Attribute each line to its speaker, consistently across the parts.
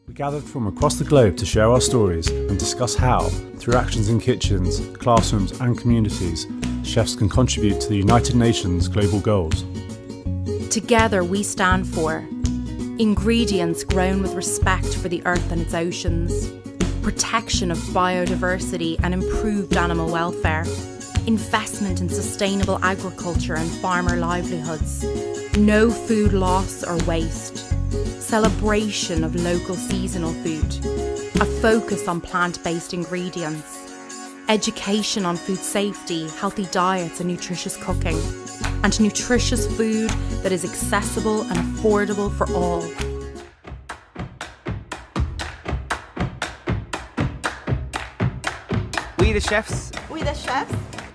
Speaker 1: We gathered from across the globe to share our stories and discuss how, through actions in kitchens, classrooms and communities, chefs can contribute to the United Nations global goals.
Speaker 2: Together we stand for ingredients grown with respect for the earth and its oceans, protection of biodiversity and improved animal welfare, investment in sustainable agriculture and farmer livelihoods, no food loss or waste, celebration of local seasonal food, a focus on plant-based ingredients, education on food safety, healthy diets and nutritious cooking, and nutritious food that is accessible and affordable for all.
Speaker 3: We the chefs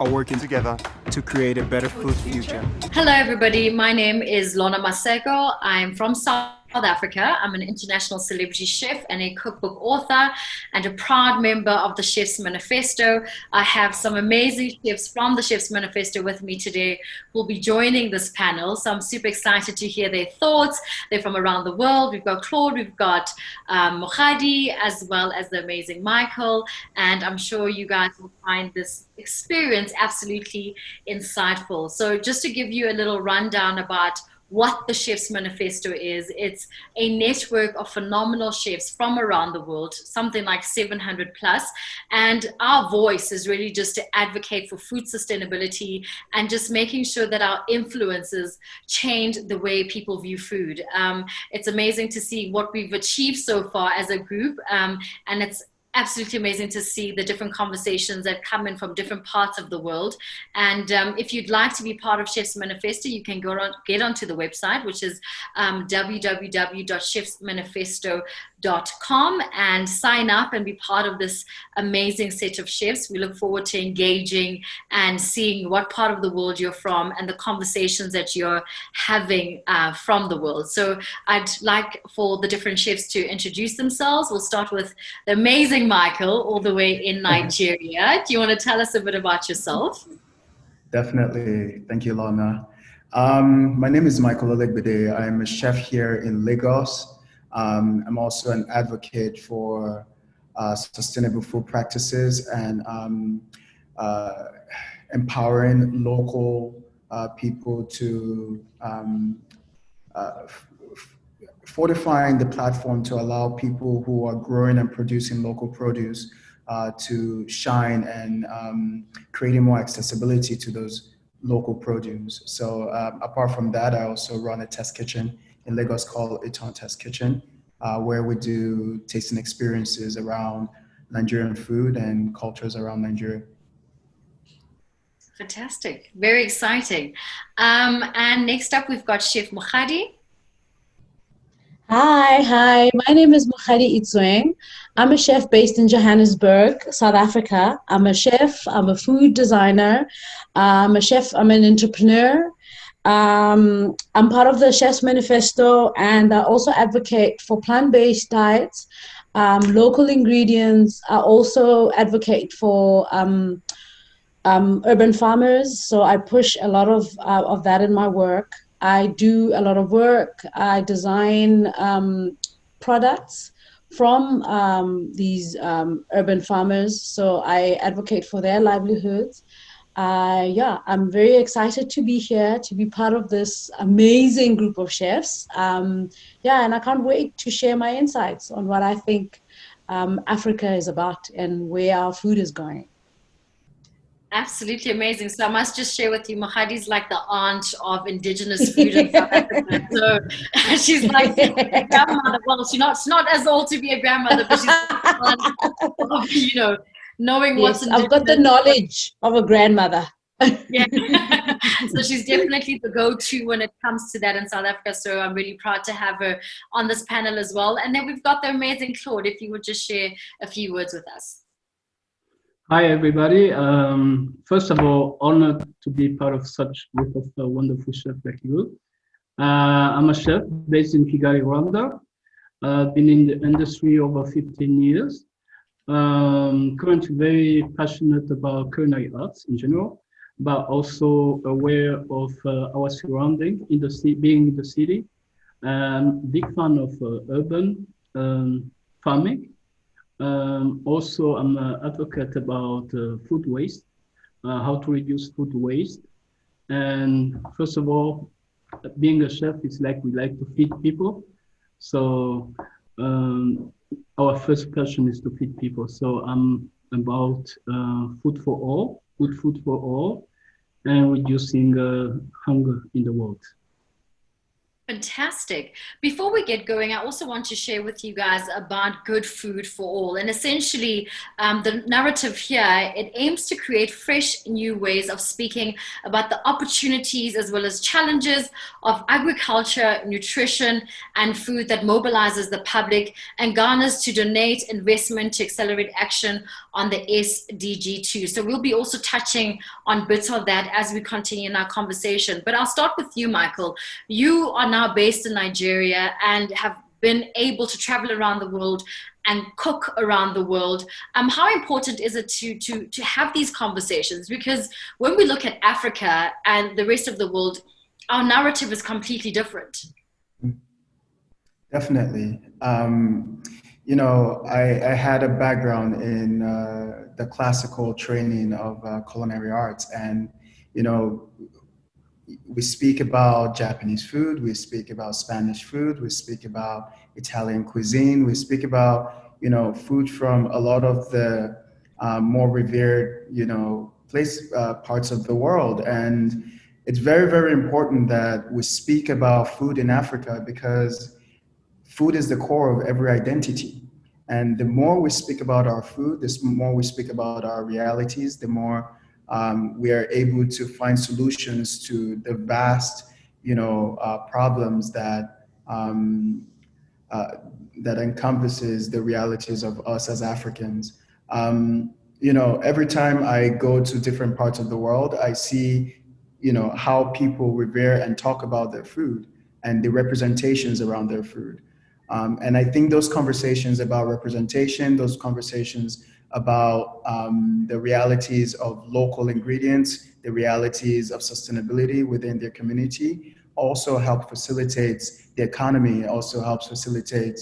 Speaker 4: are working together
Speaker 3: to create a better food future.
Speaker 5: Hello everybody, my name is Lorna Maseko. I'm from South Africa. I'm an international celebrity chef and a cookbook author and a proud member of the Chef's Manifesto. I have some amazing chefs from the Chef's Manifesto with me today who will be joining this panel. So I'm super excited to hear their thoughts. They're from around the world. We've got Claude, we've got Mokgadi, as well as the amazing Michael. And I'm sure you guys will find this experience absolutely insightful. So just to give you a little rundown about what the Chef's Manifesto is, it's a network of phenomenal chefs from around the world, something like 700 plus. And our voice is really just to advocate for food sustainability and just making sure that our influences change the way people view food. It's amazing to see what we've achieved so far as a group, and it's absolutely amazing to see the different conversations that come in from different parts of the world. And if you'd like to be part of Chef's Manifesto, you can get onto the website, which is www.chefsmanifesto.com, and sign up and be part of this amazing set of chefs. We look forward to engaging and seeing what part of the world you're from and the conversations that you're having from the world. So I'd like for the different chefs to introduce themselves. We'll start with the amazing Michael, all the way in Nigeria. Do you want to tell us a bit about yourself?
Speaker 4: Definitely. Thank you, Lorna. My name is Michael Elegbede. I'm a chef here in Lagos. I'm also an advocate for sustainable food practices and empowering local people to fortifying the platform to allow people who are growing and producing local produce to shine and creating more accessibility to those local produce. So apart from that, I also run a test kitchen in Lagos called Itsweng Test Kitchen, where we do tasting experiences around Nigerian food and cultures around Nigeria.
Speaker 5: Fantastic, very exciting. And next up, we've got Chef Mokgadi.
Speaker 6: Hi. My name is Mokgadi Itsweng. I'm a chef based in Johannesburg, South Africa. I'm a chef, I'm a food designer, I'm a chef, I'm an entrepreneur. I'm part of the Chef's Manifesto, and I also advocate for plant-based diets, local ingredients. I also advocate for urban farmers, so I push a lot of that in my work. I do a lot of work. I design products from these urban farmers, so I advocate for their livelihoods. I'm very excited to be here, to be part of this amazing group of chefs. And I can't wait to share my insights on what I think Africa is about and where our food is going.
Speaker 5: Absolutely amazing. So I must just share with you, Mokgadi's like the aunt of indigenous food in South Africa. So she's like a grandmother. Well, she's not as old to be a grandmother, but she's knowing what's indigenous.
Speaker 6: I've got the knowledge of a grandmother.
Speaker 5: Yeah. So she's definitely the go-to when it comes to that in South Africa. So I'm really proud to have her on this panel as well. And then we've got the amazing Claude, if you would just share a few words with us.
Speaker 7: Hi, everybody. First of all, honored to be part of such group of wonderful chefs like you. I'm a chef based in Kigali, Rwanda. Been in the industry over 15 years. Currently very passionate about culinary arts in general, but also aware of our surrounding in the city, being in the city. Big fan of urban farming. Also, I'm an advocate about food waste, how to reduce food waste. And first of all, being a chef is like we like to feed people. So our first passion is to feed people. So I'm about food for all, good food for all, and reducing hunger in the world.
Speaker 5: Fantastic. Before we get going, I also want to share with you guys about good food for all. And essentially, the narrative here, it aims to create fresh, new ways of speaking about the opportunities as well as challenges of agriculture, nutrition, and food that mobilizes the public and garners to donate investment to accelerate action on the SDG2. So we'll be also touching on bits of that as we continue in our conversation. But I'll start with you, Michael. You are now based in Nigeria and have been able to travel around the world and cook around the world. How important is it to have these conversations? Because when we look at Africa and the rest of the world, our narrative is completely different.
Speaker 4: Definitely. You know, I had a background in the classical training of culinary arts, and you know, we speak about Japanese food, we speak about Spanish food, we speak about Italian cuisine, we speak about, you know, food from a lot of the more revered, you know, parts of the world. And it's very, very important that we speak about food in Africa, because food is the core of every identity. And the more we speak about our food, the more we speak about our realities, the more we are able to find solutions to the vast, you know, problems that that encompasses the realities of us as Africans. You know, every time I go to different parts of the world, I see, you know, how people revere and talk about their food and the representations around their food. And I think those conversations about representation, those conversations about the realities of local ingredients, the realities of sustainability within their community also help facilitate the economy, also helps facilitate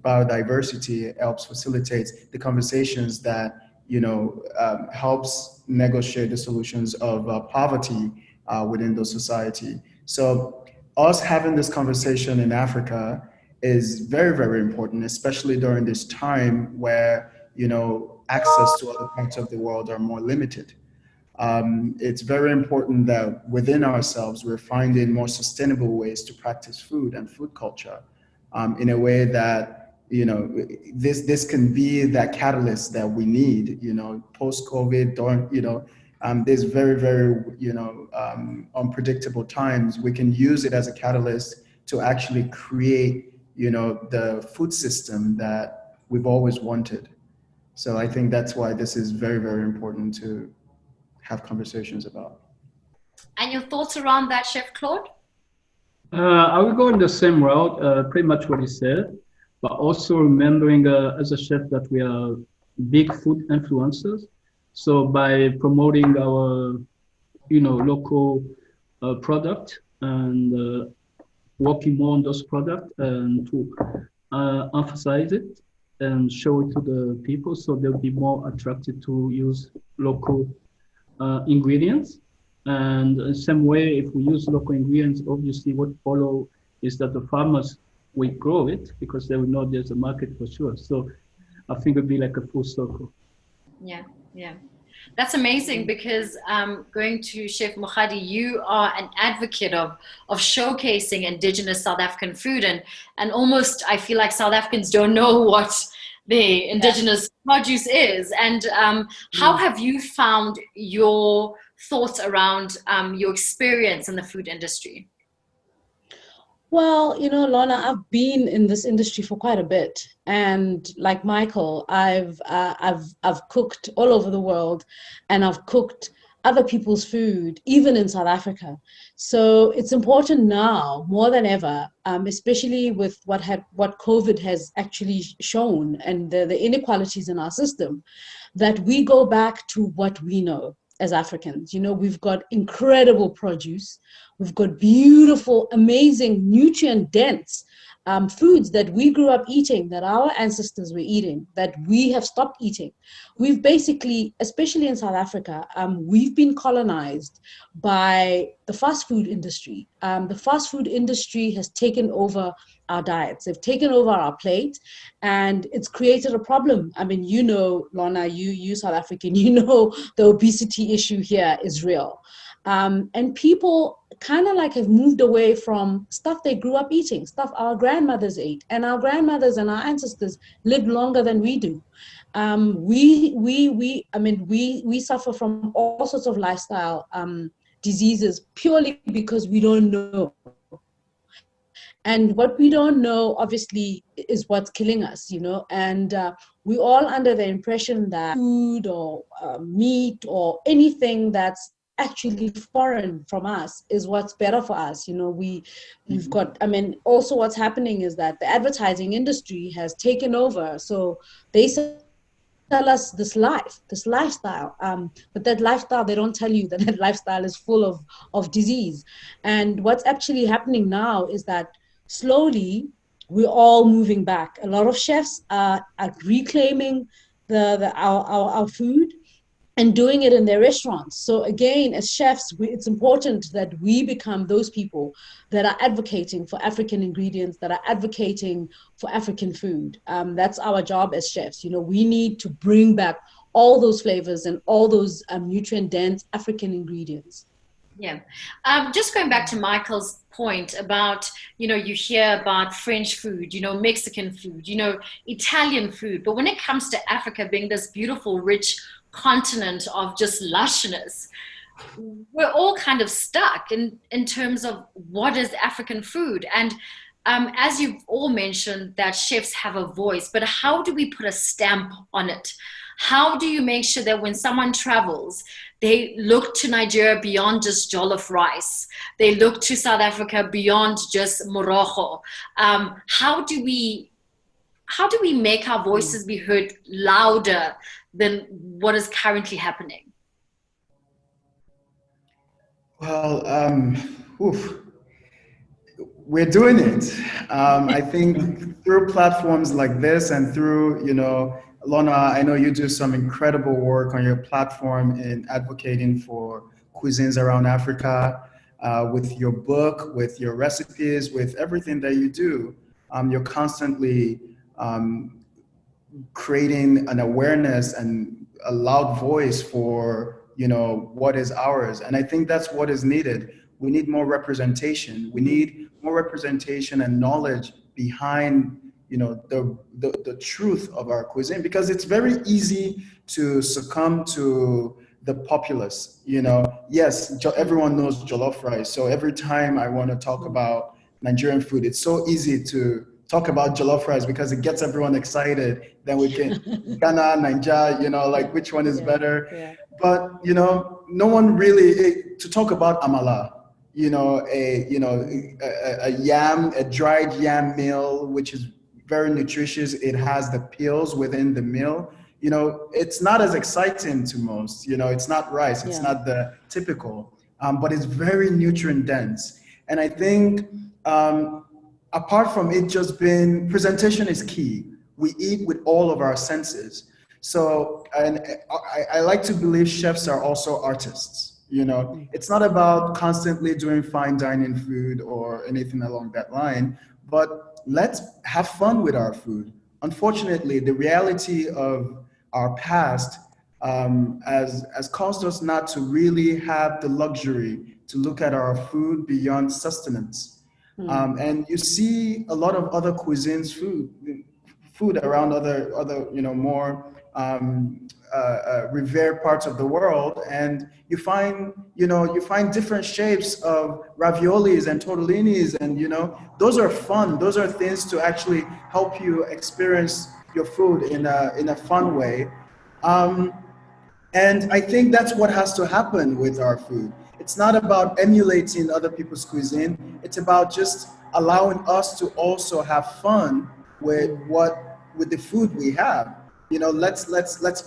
Speaker 4: biodiversity, helps facilitate the conversations that, you know, helps negotiate the solutions of poverty within those society. So us having this conversation in Africa is very, very important, especially during this time where, you know, access to other parts of the world are more limited. It's very important that within ourselves, we're finding more sustainable ways to practice food and food culture in a way that, you know, this can be that catalyst that we need, you know, post-COVID, during, you know, there's very, very, you know, unpredictable times. We can use it as a catalyst to actually create, you know, the food system that we've always wanted. So I think that's why this is very, very important to have conversations about.
Speaker 5: And your thoughts around that, Chef Claude?
Speaker 7: I will go in the same route, pretty much what he said, but also remembering as a chef that we are big food influencers. So by promoting our, you know, local product and working more on those products and to emphasize it and show it to the people, so they'll be more attracted to use local ingredients. And in the same way, if we use local ingredients, obviously what follow is that the farmers will grow it because they will know there's a market for sure. So I think it'll be like a full circle.
Speaker 5: Yeah, yeah. That's amazing, because going to Chef Mokgadi, you are an advocate of showcasing indigenous South African food, and almost I feel like South Africans don't know what the indigenous produce is. And how have you found your thoughts around your experience in the food industry?
Speaker 6: Well, you know, Lorna, I've been in this industry for quite a bit, and like Michael, I've cooked all over the world, and I've cooked other people's food, even in South Africa. So it's important now more than ever, especially with what COVID has actually shown and the inequalities in our system, that we go back to what we know as Africans. You know, we've got incredible produce. We've got beautiful, amazing, nutrient-dense foods that we grew up eating, that our ancestors were eating, that we have stopped eating. We've basically, especially in South Africa, we've been colonized by the fast food industry. The fast food industry has taken over our diets. They've taken over our plate, and it's created a problem. I mean, you know, Lorna, you South African, you know the obesity issue here is real. And people kind of like have moved away from stuff they grew up eating, stuff our grandmothers ate, and our grandmothers and our ancestors lived longer than we do. We suffer from all sorts of lifestyle diseases purely because we don't know. And what we don't know, obviously, is what's killing us, you know. And we all under the impression that food or meat or anything that's actually foreign from us is what's better for us. You know, we've got, I mean, also what's happening is that the advertising industry has taken over. So they tell us this lifestyle, but that lifestyle, they don't tell you that that lifestyle is full of disease. And what's actually happening now is that slowly we're all moving back. A lot of chefs are reclaiming our food and doing it in their restaurants. So again, as chefs, it's important that we become those people that are advocating for African ingredients, that are advocating for African food. That's our job as chefs. You know, we need to bring back all those flavors and all those nutrient-dense African ingredients.
Speaker 5: Yeah. Just going back to Michael's point about, you know, you hear about French food, you know, Mexican food, you know, Italian food. But when it comes to Africa being this beautiful, rich continent of just lushness, we're all kind of stuck in terms of what is African food. And as you've all mentioned, that chefs have a voice, but how do we put a stamp on it? How do you make sure that when someone travels, they look to Nigeria beyond just jollof rice? They look to South Africa beyond just morogo. How do we make our voices be heard louder than what is currently happening?
Speaker 4: Well, we're doing it. I think through platforms like this and through, you know, Lorna, I know you do some incredible work on your platform in advocating for cuisines around Africa, with your book, with your recipes, with everything that you do. You're constantly creating an awareness and a loud voice for, you know, what is ours. And I think that's what is needed. We need more representation. We need more representation and knowledge behind, you know, the truth of our cuisine, because it's very easy to succumb to the populace. You know, yes, everyone knows jollof rice. So every time I want to talk about Nigerian food, it's so easy to talk about jollof rice because it gets everyone excited. Then we can Ghana, Nigeria, you know, like which one is better. Yeah. But, you know, no one really, to talk about amala, you know, a yam, a dried yam meal, which is very nutritious. It has the peels within the meal. You know, it's not as exciting to most. You know, it's not rice. It's not the typical, but it's very nutrient dense. And I think apart from it just being, presentation is key. We eat with all of our senses. So, and I like to believe chefs are also artists. You know, it's not about constantly doing fine dining food or anything along that line, but let's have fun with our food. Unfortunately, the reality of our past has caused us not to really have the luxury to look at our food beyond sustenance. And you see a lot of other cuisines, food around other you know, more revered parts of the world, and you find different shapes of raviolis and tortellinis, and you know, those are fun. Those are things to actually help you experience your food in a fun way. And I think that's what has to happen with our food. It's not about emulating other people's cuisine. It's about just allowing us to also have fun with the food we have. You know, let's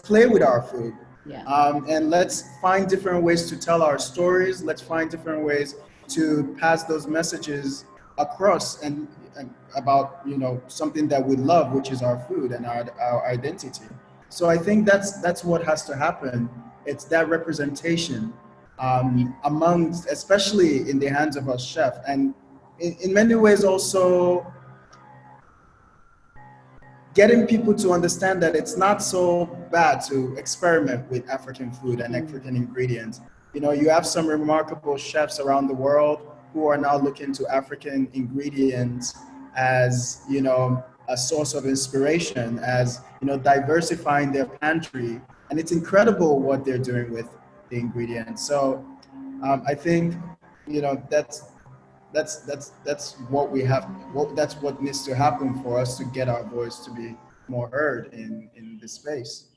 Speaker 4: play with our food. Yeah. And let's find different ways to tell our stories. Let's find different ways to pass those messages across and about, you know, something that we love, which is our food and our identity. So I think that's what has to happen. It's that representation amongst, especially in the hands of a chef, and in many ways also getting people to understand that it's not so bad to experiment with African food and African ingredients. You know, you have some remarkable chefs around the world who are now looking to African ingredients as, you know, a source of inspiration, as, you know, diversifying their pantry. And it's incredible what they're doing with the ingredients. So I think, you know, that's what we have. That's what needs to happen for us to get our voice to be more heard in this space.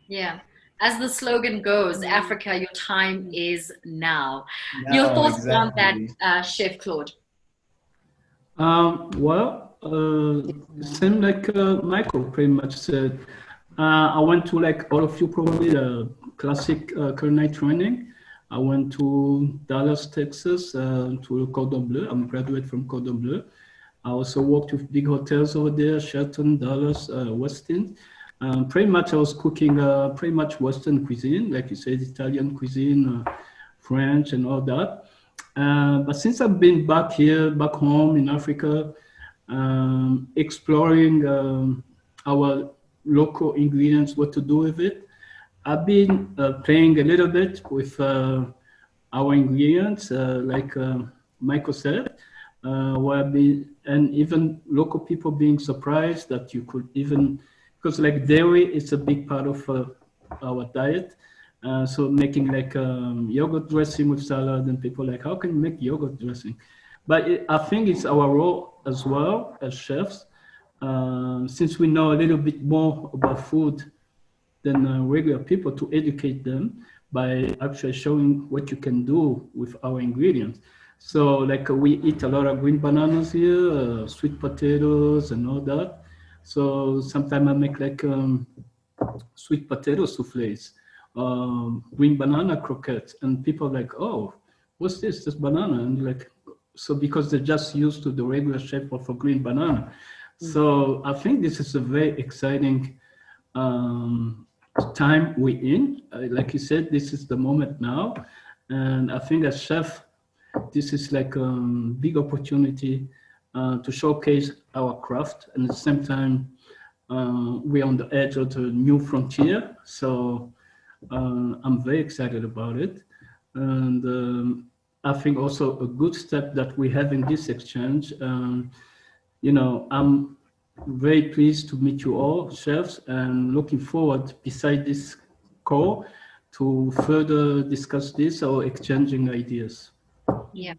Speaker 5: Yeah. As the slogan goes, Africa, your time is now. Your
Speaker 4: No,
Speaker 5: thoughts around that,
Speaker 4: exactly.
Speaker 5: Chef Claude?
Speaker 7: Well, same like Michael pretty much said. I went to, like all of you probably, the classic culinary training. I went to Dallas, Texas, to Cordon Bleu. I'm a graduate from Cordon Bleu. I also worked with big hotels over there, Sheraton, Dallas, Westin. Pretty much I was cooking pretty much Western cuisine, like you said, Italian cuisine, French and all that. But since I've been back here, back home in Africa, exploring our local ingredients, what to do with it, I've been playing a little bit with our ingredients, like Michael said, and even local people being surprised that you could even, because like dairy is a big part of our diet. So making like yogurt dressing with salad, and people like, how can you make yogurt dressing? But I think it's our role as well as chefs, since we know a little bit more about food than regular people, to educate them by actually showing what you can do with our ingredients. So like we eat a lot of green bananas here, sweet potatoes and all that. So sometimes I make like sweet potato souffles, green banana croquettes, and people are like, oh, what's this? This banana? And like, so because they're just used to the regular shape of a green banana. So I think this is a very exciting time we're in. Like you said, this is the moment now. And I think as chef, this is like a big opportunity to showcase our craft. And at the same time, we're on the edge of the new frontier. So I'm very excited about it. And I think also a good step that we have in this exchange, you know, I'm very pleased to meet you all, chefs, and looking forward, beside this call, to further discuss this or exchanging ideas.
Speaker 5: Yeah.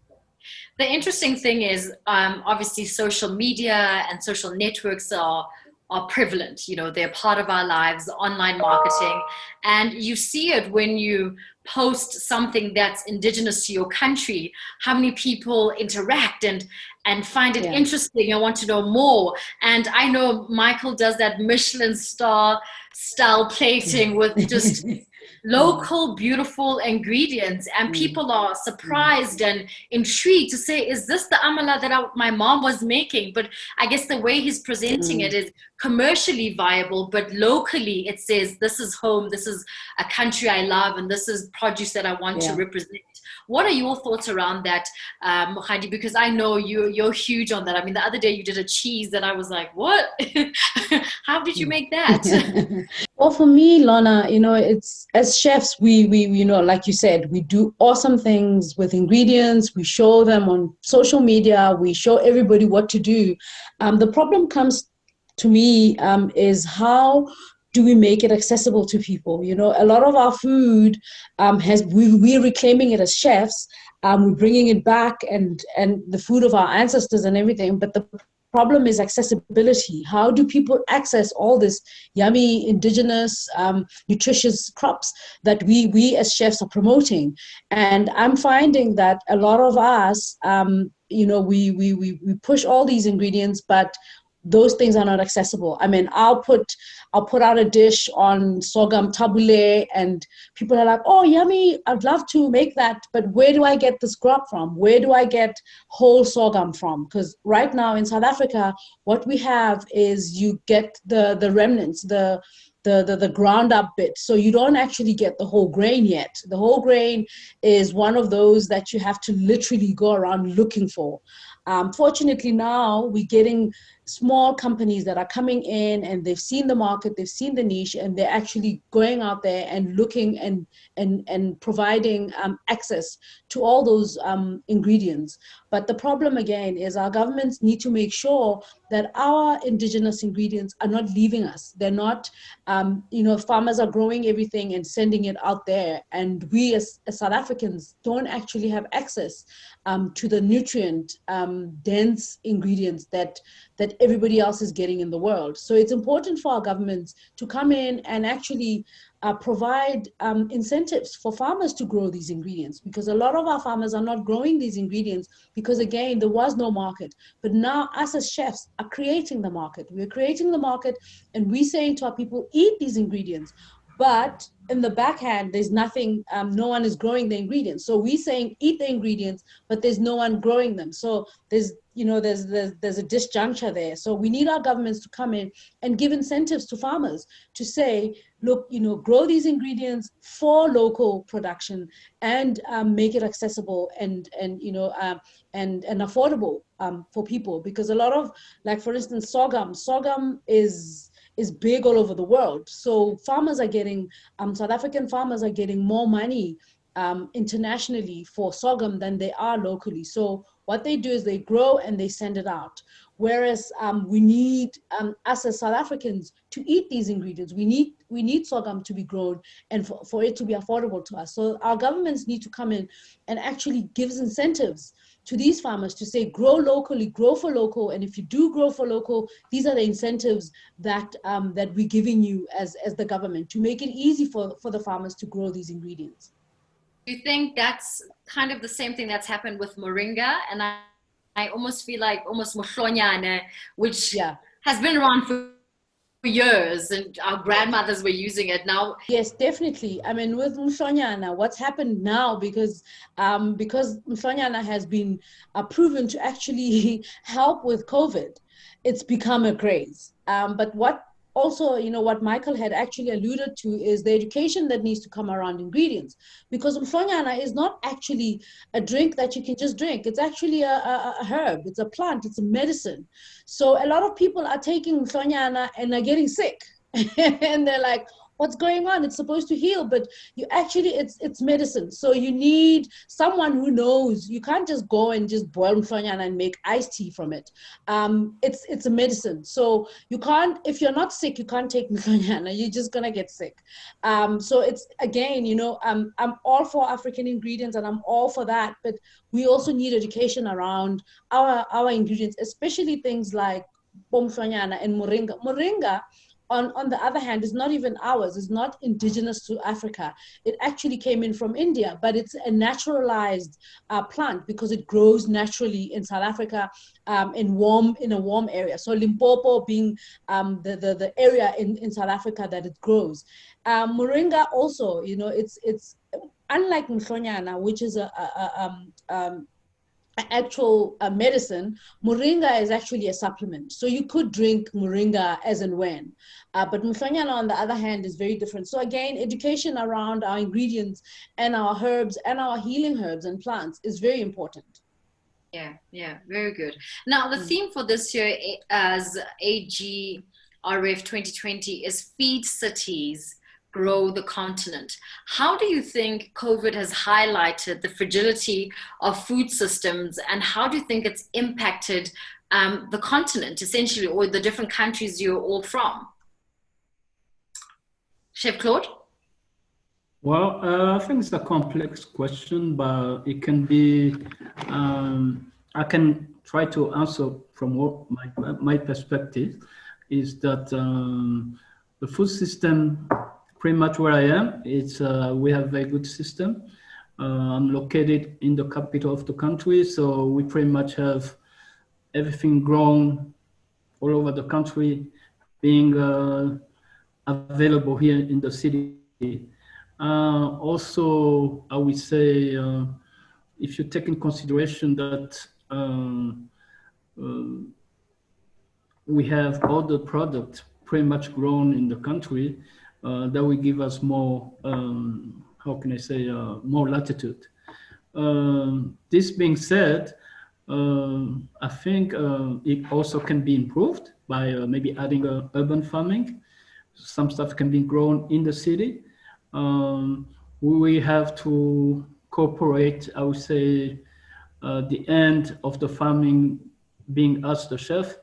Speaker 5: The interesting thing is, obviously, social media and social networks are prevalent. You know, they're part of our lives, online marketing, and you see it when you post something that's indigenous to your country, how many people interact and find it interesting and want to know more. And I know Michael does that Michelin star style plating with just local beautiful ingredients, and people are surprised and intrigued to say, is this the amala that my mom was making? But I guess the way he's presenting it is commercially viable, but locally it says, this is home, this is a country I love, and this is produce that I want to represent. What are your thoughts around that, Mokgadi? Because I know you're huge on that. I mean, the other day you did a cheese that I was like, what? How did you make that?
Speaker 6: Well, for me, Lorna, you know, it's, as chefs, we you know, like you said, we do awesome things with ingredients. We show them on social media. We show everybody what to do. The problem comes to me is how do we make it accessible to people? You know, a lot of our food we're reclaiming it as chefs. We're bringing it back and the food of our ancestors and everything. But the problem is accessibility. How do people access all this yummy, indigenous, nutritious crops that we as chefs are promoting? And I'm finding that a lot of us, you know, we push all these ingredients, but those things are not accessible. I mean, I'll put out a dish on sorghum tabbouleh, and people are like, oh, yummy, I'd love to make that, but where do I get this crop from? Where do I get whole sorghum from? Because right now in South Africa, what we have is you get the remnants, the ground up bit. So you don't actually get the whole grain yet. The whole grain is one of those that you have to literally go around looking for. Fortunately now we're getting small companies that are coming in, and they've seen the market, they've seen the niche, and they're actually going out there and looking and providing access to all those ingredients. But the problem again is our governments need to make sure that our indigenous ingredients are not leaving us. They're not, farmers are growing everything and sending it out there, and we as South Africans don't actually have access to the nutrient dense ingredients that everybody else is getting in the world. So it's important for our governments to come in and actually provide incentives for farmers to grow these ingredients, because a lot of our farmers are not growing these ingredients because, again, there was no market. But now us as chefs are creating the market. We're creating the market, and we're saying to our people, eat these ingredients. But in the backhand, there's nothing, no one is growing the ingredients. So we're saying eat the ingredients, but there's no one growing them. So there's a disjuncture there. So we need our governments to come in and give incentives to farmers to say, look, grow these ingredients for local production, and make it accessible and affordable for people. Because a lot of, like, for instance, sorghum is big all over the world. So farmers are getting, South African farmers are getting more money internationally for sorghum than they are locally. So what they do is they grow and they send it out. Whereas we need us as South Africans to eat these ingredients. We need sorghum to be grown and for it to be affordable to us. So our governments need to come in and actually give incentives to these farmers to say, grow locally, grow for local. And if you do grow for local, these are the incentives that we're giving you as the government to make it easy for the farmers to grow these ingredients.
Speaker 5: Do you think that's kind of the same thing that's happened with moringa? And I almost feel like almost mohlonyane, which has been around for years, and our grandmothers were using it now.
Speaker 6: Yes, definitely. I mean, with mohlonyane, what's happened now, because mohlonyane has been proven to actually help with COVID, it's become a craze. But what also, what Michael had actually alluded to is the education that needs to come around ingredients, because mhlonyana is not actually a drink that you can just drink. It's actually a herb. It's a plant. It's a medicine. So a lot of people are taking mhlonyana and are getting sick and they're like, what's going on? It's supposed to heal, but it's medicine. So you need someone who knows. You can't just go and just boil mhlonyana and make iced tea from it. It's a medicine. So you can't, if you're not sick, you can't take mhlonyana. You're just gonna get sick. So it's, again, I'm all for African ingredients and I'm all for that, but we also need education around our ingredients, especially things like mhlonyana and moringa. Moringa, on the other hand, is not even ours. It's not indigenous to Africa. It actually came in from India, but it's a naturalized plant because it grows naturally in South Africa in a warm area. So Limpopo being the area in South Africa that it grows. Moringa also, it's unlike mhlonyana, which is actual medicine. Moringa is actually a supplement. So you could drink moringa as and when. But mhlonyana, on the other hand, is very different. So again, education around our ingredients and our herbs and our healing herbs and plants is very important.
Speaker 5: Yeah, very good. Now, the theme for this year as AGRF 2020 is Feed Cities, Grow the Continent. How do you think COVID has highlighted the fragility of food systems, and how do you think it's impacted the continent, essentially, or the different countries you're all from? Chef Claude?
Speaker 7: Well, I think it's a complex question, but it can be, I can try to answer from what my perspective is that the food system, pretty much where I am, we have a very good system. I'm located in the capital of the country, so we pretty much have everything grown all over the country being available here in the city. Also, I would say, if you take in consideration that we have all the product pretty much grown in the country, that will give us more, how can I say, more latitude. This being said, I think it also can be improved by maybe adding urban farming. Some stuff can be grown in the city. We have to cooperate, I would say, the end of the farming being us, the chef,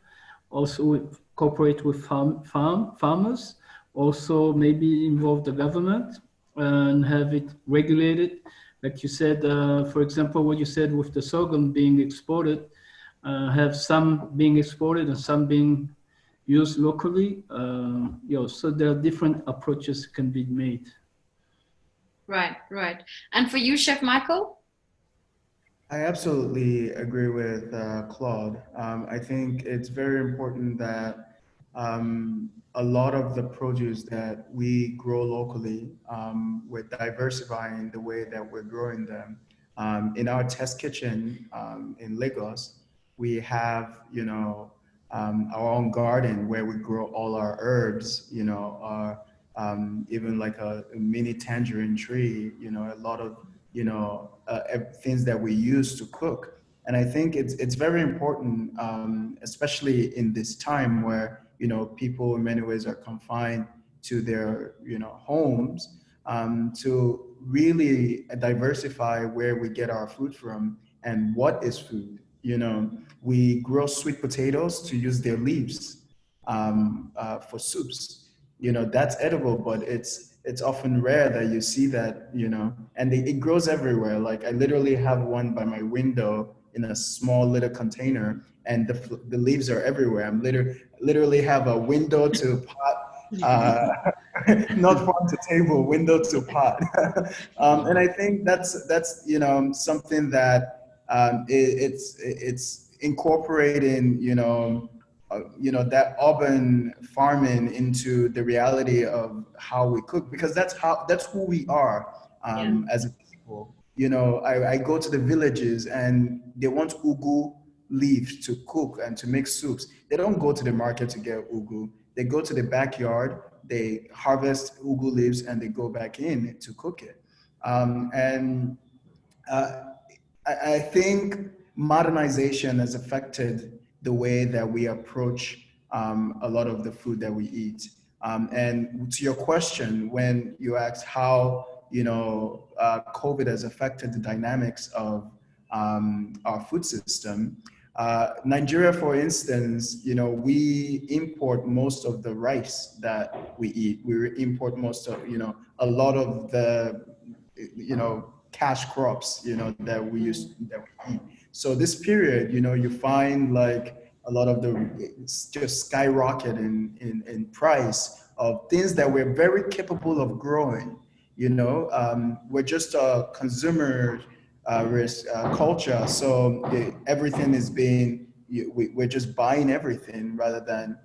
Speaker 7: also cooperate with farmers, also maybe involve the government and have it regulated. Like you said, for example, what you said with the sorghum being exported, have some being exported and some being used locally. So there are different approaches can be made.
Speaker 5: Right, right. And for you, Chef Michael?
Speaker 4: I absolutely agree with Claude. I think it's very important that a lot of the produce that we grow locally, we're diversifying the way that we're growing them. In our test kitchen in Lagos, we have, our own garden where we grow all our herbs, our, even like a mini tangerine tree, a lot of things that we use to cook. And I think it's very important, especially in this time where people in many ways are confined to their homes, to really diversify where we get our food from and what is food. We grow sweet potatoes to use their leaves for soups. That's edible, but it's often rare that you see that, and it grows everywhere. Like I literally have one by my window in a small little container, and the leaves are everywhere. I'm literally have a window to pot, not farm to table, window to pot. And I think that's something that it's incorporating, that urban farming into the reality of how we cook, because that's who we are as a people. I go to the villages and they want ugu leaves to cook and to make soups. They don't go to the market to get ugu. They go to the backyard, they harvest ugu leaves, and they go back in to cook it. I think modernization has affected the way that we approach a lot of the food that we eat. And to your question, when you asked how COVID has affected the dynamics of our food system, Nigeria, for instance, we import most of the rice that we eat. We import most of, a lot of the, cash crops, that we eat. So this period, you find like a lot of it's just skyrocket in price of things that we're very capable of growing. We're just a consumer risk culture. So everything is we're just buying everything rather than,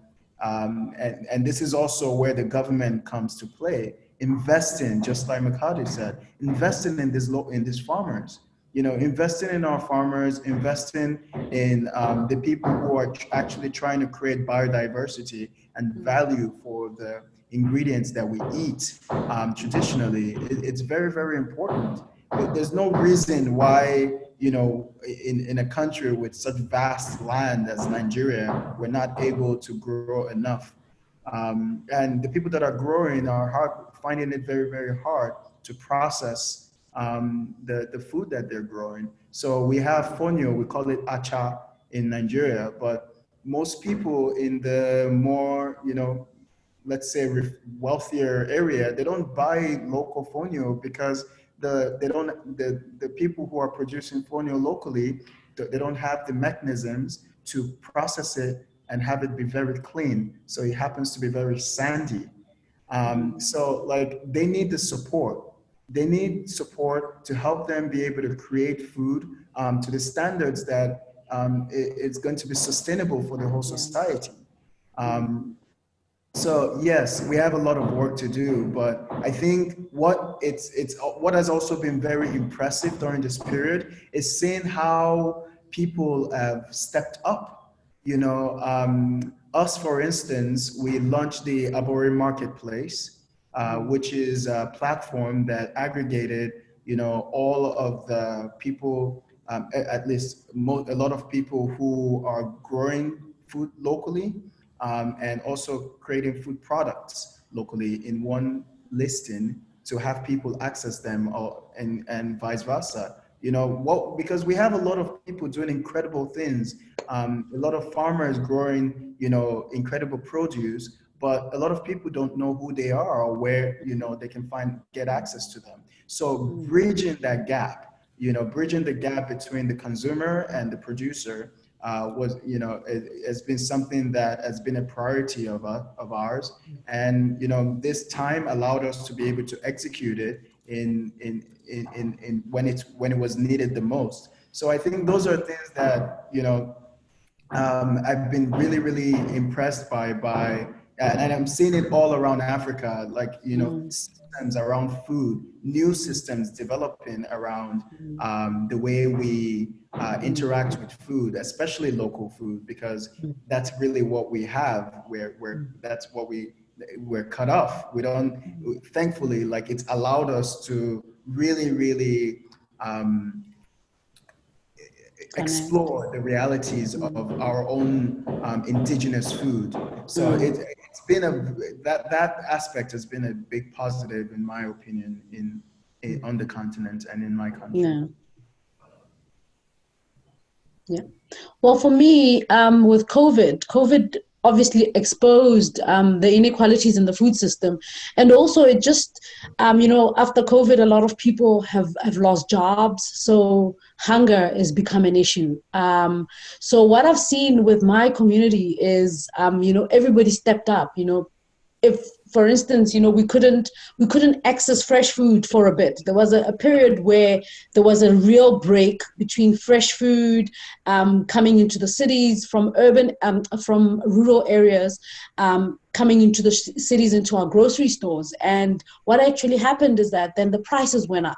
Speaker 4: and this is also where the government comes to play. Investing, just like Mokgadi said, investing in these farmers, investing in our farmers, investing in the people who are actually trying to create biodiversity and value for the ingredients that we eat traditionally. It's very, very important. There's no reason why, in a country with such vast land as Nigeria, we're not able to grow enough. And the people that are growing are finding it very, very hard to process the food that they're growing. So we have fonio, we call it acha in Nigeria, but most people in the more, let's say wealthier area, they don't buy local fonio because the people who are producing fonio locally, they don't have the mechanisms to process it and have it be very clean. So it happens to be very sandy. So like they need the support. They need support to help them be able to create food to the standards that it's going to be sustainable for the whole society. So yes, we have a lot of work to do, but I think what what has also been very impressive during this period is seeing how people have stepped up. You know, us, for instance, we launched the Abori Marketplace, which is a platform that aggregated, you know, all of the people, at least a lot of people who are growing food locally, and also creating food products locally in one listing to have people access them, or, and vice versa. You know what? Because we have a lot of people doing incredible things, a lot of farmers growing, you know, incredible produce, but a lot of people don't know who they are or where, you know, they can get access to them. So bridging that gap, you know, bridging the gap between the consumer and the producer, was, you know, it has been something that has been a priority of ours. And, you know, this time allowed us to be able to execute it in when it was needed the most. So I think those are things that, you know, I've been really, really impressed by, and I'm seeing it all around Africa, like, you know, systems around food, new systems developing around the way we interact with food, especially local food, because that's really what we have. That's what we're cut off. We don't, thankfully, like, it's allowed us to really, really explore the realities of our own indigenous food. So it's been that aspect has been a big positive, in my opinion, on the continent and in my country.
Speaker 6: Yeah. Well, for me, with COVID obviously exposed the inequalities in the food system. And also it just, you know, after COVID, a lot of people have lost jobs. So hunger has become an issue. So what I've seen with my community is, you know, everybody stepped up. You know, if, for instance, you know, we couldn't access fresh food for a bit. There was a period where there was a real break between fresh food coming into the cities from from rural areas, coming into the cities, into our grocery stores. And what actually happened is that then the prices went up.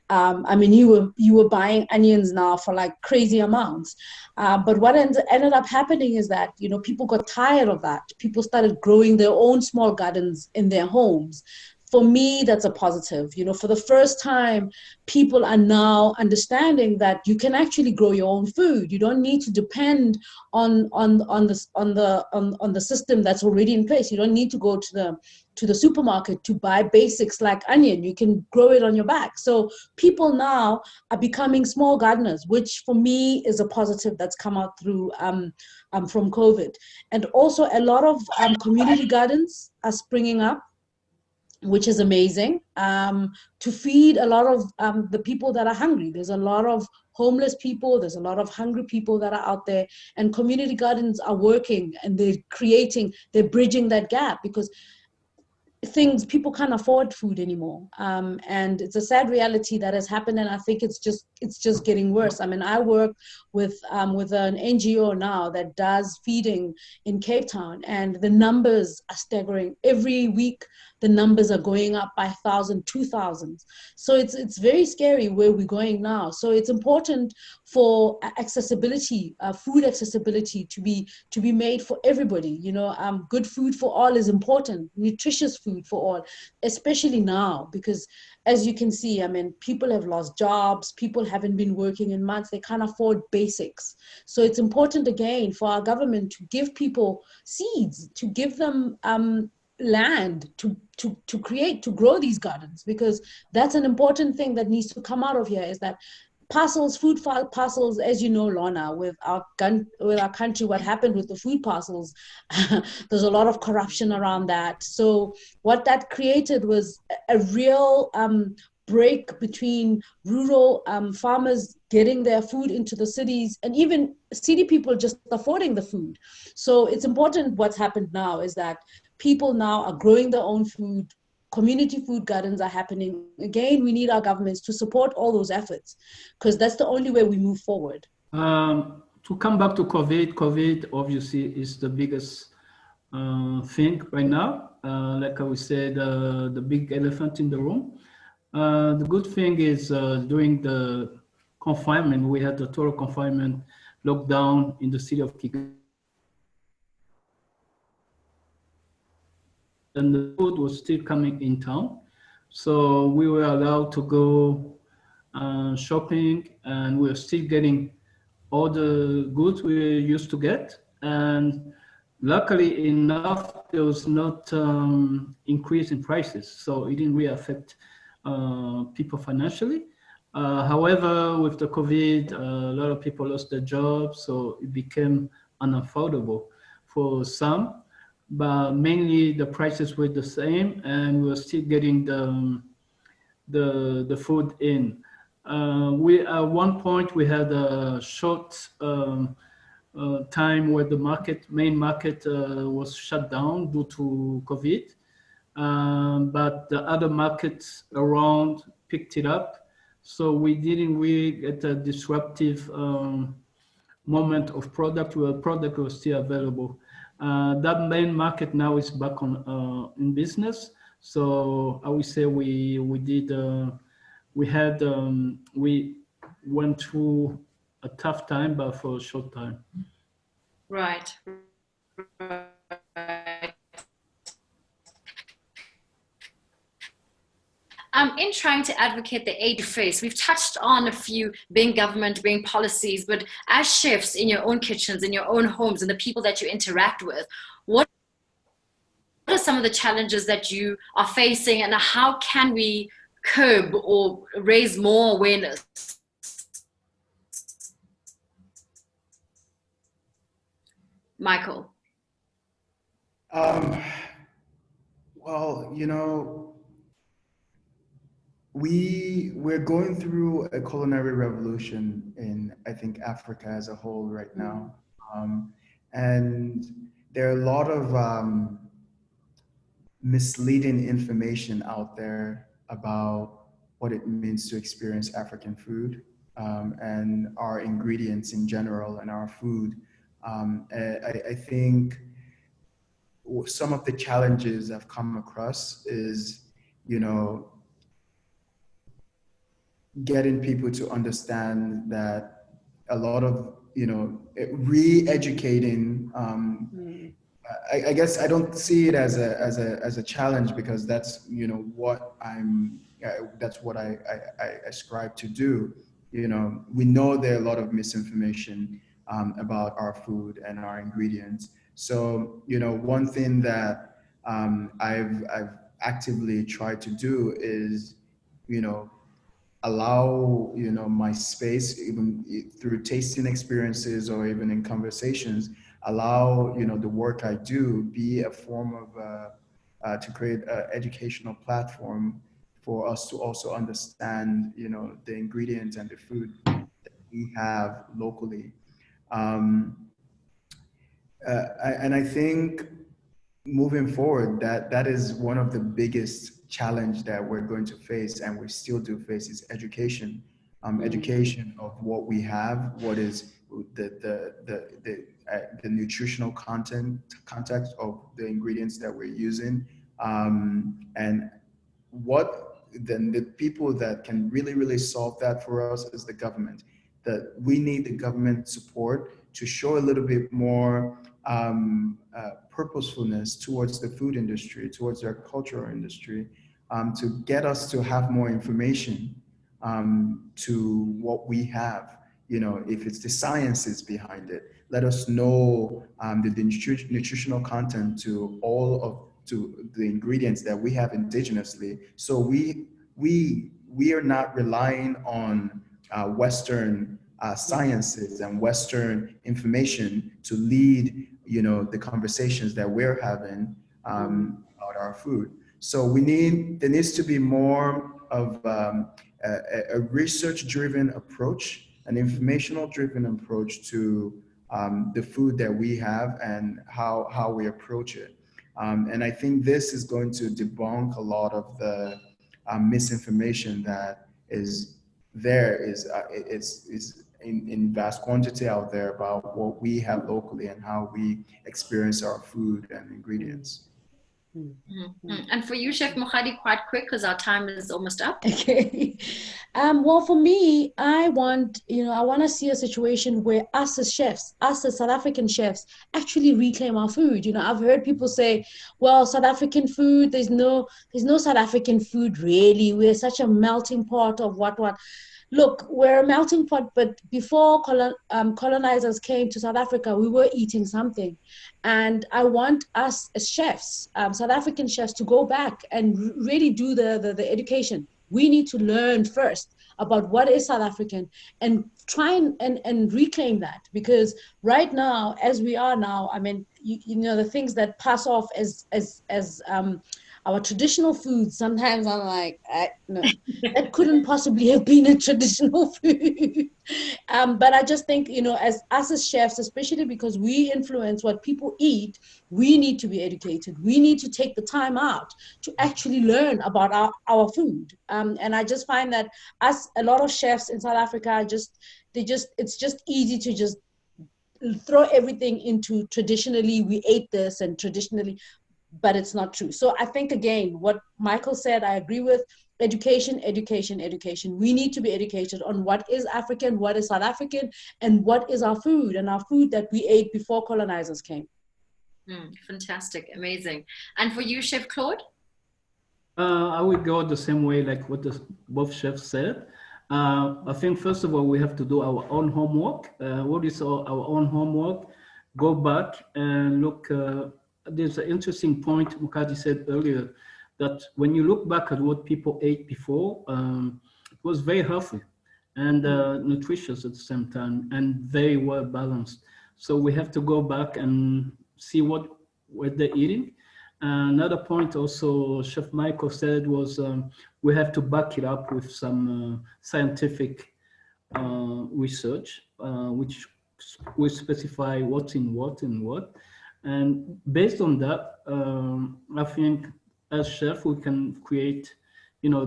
Speaker 6: I mean, you were buying onions now for like crazy amounts. But what ended up happening is that, you know, people got tired of that. People started growing their own small gardens in their homes. For me, that's a positive. You know, for the first time, people are now understanding that you can actually grow your own food. You don't need to depend on the system that's already in place. You don't need to go to the supermarket to buy basics like onion. You can grow it on your back. So people now are becoming small gardeners, which for me is a positive that's come out through from COVID. And also a lot of community gardens are springing up, which is amazing, to feed a lot of the people that are hungry. There's a lot of homeless people, there's a lot of hungry people that are out there, and community gardens are working, and they're bridging that gap, because people can't afford food anymore, and it's a sad reality that has happened, and I think it's just getting worse. I mean, I work with an NGO now that does feeding in Cape Town, and the numbers are staggering. Every week the numbers are going up by 1,000, 2,000. So it's very scary where we're going now. So it's important for accessibility, food accessibility, to be made for everybody. You know, good food for all is important. Nutritious food for all, especially now, because as you can see, I mean, people have lost jobs. People haven't been working in months. They can't afford basics. So it's important, again, for our government to give people seeds, to give them land to grow these gardens, because that's an important thing that needs to come out of here, is that food parcels, as you know, Lorna, with our country, what happened with the food parcels, there's a lot of corruption around that. So what that created was a real break between rural farmers getting their food into the cities, and even city people just affording the food. So it's important. What's happened now is that people now are growing their own food. Community food gardens are happening. Again, we need our governments to support all those efforts, because that's the only way we move forward.
Speaker 7: To come back to COVID obviously is the biggest thing right now. Like I would say, the big elephant in the room. The good thing is during the confinement, we had the total confinement lockdown in the city of Kigali. And the food was still coming in town. So we were allowed to go shopping, and we were still getting all the goods we used to get. And luckily enough, there was not increase in prices, so it didn't really affect people financially. However, with the COVID, a lot of people lost their jobs, so it became unaffordable for some. But mainly the prices were the same, and we were still getting the food in. We at one point we had a short time where the main market was shut down due to COVID, but the other markets around picked it up. So we didn't really get a disruptive moment of product where product was still available. That main market now is back on in business. So I would say we went through a tough time, but for a short time.
Speaker 5: Right. In trying to advocate the aid face, we've touched on a few, being government, being policies, but as chefs in your own kitchens, in your own homes, and the people that you interact with, what are some of the challenges that you are facing, and how can we curb or raise more awareness? Michael.
Speaker 4: Well, you know, we're going through a culinary revolution in, I think, Africa as a whole right now, and there are a lot of misleading information out there about what it means to experience African food, and our ingredients in general and our food. I think some of the challenges I've come across is, you know, getting people to understand that a lot of, you know, re-educating, I guess I don't see it as a challenge, because that's, you know, what that's what I ascribe to do. You know, we know there are a lot of misinformation about our food and our ingredients. So, you know, one thing that I've actively tried to do is, you know, allow, you know, my space, even through tasting experiences or even in conversations, allow, you know, the work I do be a form of to create an educational platform for us to also understand, you know, the ingredients and the food that we have locally. And I think moving forward, that is one of the biggest challenge that we're going to face, and we still do face, is education. Education of what we have, what is the nutritional context of the ingredients that we're using, and what then the people that can really solve that for us is the government. That we need the government support to show a little bit more purposefulness towards the food industry, towards the agricultural industry, to get us to have more information to what we have. You know, if it's the sciences behind it, let us know the nutritional content to the ingredients that we have indigenously. So we are not relying on Western sciences and Western information to lead, you know, the conversations that we're having about our food. So there needs to be more of a research-driven approach, an informational-driven approach to the food that we have and how we approach it. And I think this is going to debunk a lot of the misinformation that is there. in vast quantity out there about what we have locally and how we experience our food and ingredients.
Speaker 5: And for you, Chef Mokgadi, quite quick because our time is almost up.
Speaker 6: Okay. Well, for me, I want to see a situation where us as chefs, us as South African chefs, actually reclaim our food. I've heard people say, well, South African food, there's no South African food really. We're such a melting pot of what. Look, we're a melting pot, but before colonizers came to South Africa, we were eating something. And I want us as chefs, South African chefs, to go back and really do the education. We need to learn first about what is South African and try and reclaim that. Because right now, as we are now, I mean, the things that pass off as our traditional food, sometimes I'm like, no, that couldn't possibly have been a traditional food. But I just think, as us as chefs, especially because we influence what people eat, we need to be educated. We need to take the time out to actually learn about our food. And I just find that a lot of chefs in South Africa, it's just easy to just throw everything into traditionally, we ate this and traditionally, but it's not true. So I think, again, what Michael said, I agree with. Education. We need to be educated on what is African, what is South African, and what is our food, and our food that we ate before colonizers came.
Speaker 5: Fantastic, amazing. And for you, Chef Claude?
Speaker 7: I would go the same way like what both chefs said. I think, first of all, we have to do our own homework. What is our own homework? Go back and look. There's an interesting point Mokgadi said earlier, that when you look back at what people ate before, it was very healthy and nutritious at the same time and very well balanced. So we have to go back and see what they're eating. Another point also Chef Michael said was we have to back it up with some scientific research, which will specify what's in what and what. And based on that, I think as chef, we can create,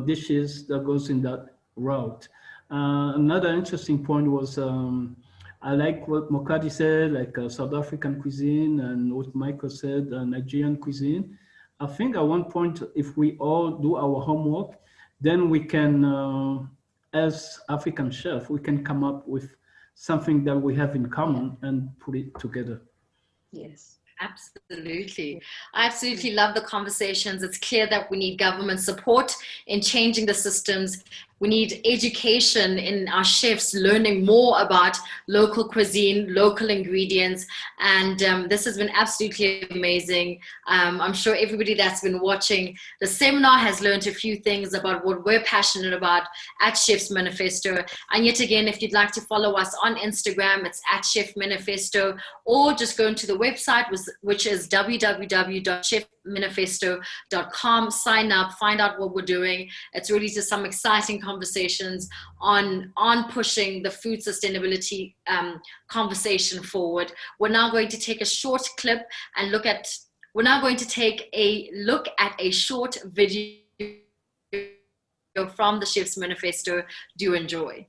Speaker 7: dishes that goes in that route. Another interesting point was, I like what Mokgadi said, like South African cuisine, and what Michael said, Nigerian cuisine. I think at one point, if we all do our homework, then we can, as African chef, we can come up with something that we have in common and put it together.
Speaker 6: Yes.
Speaker 5: Absolutely. I absolutely love the conversations. It's clear that we need government support in changing the systems. We need education in our chefs learning more about local cuisine, local ingredients. And this has been absolutely amazing. I'm sure everybody that's been watching the seminar has learned a few things about what we're passionate about at Chef's Manifesto. And yet again, if you'd like to follow us on Instagram, it's at Chef Manifesto, or just go into the website, which is www.chefmanifesto.com. Sign up, find out what we're doing. It's really just some exciting conversations on pushing the food sustainability conversation forward. We're now going to take a short clip and we're now going to take a look at a short video from the Chef's Manifesto. Do enjoy.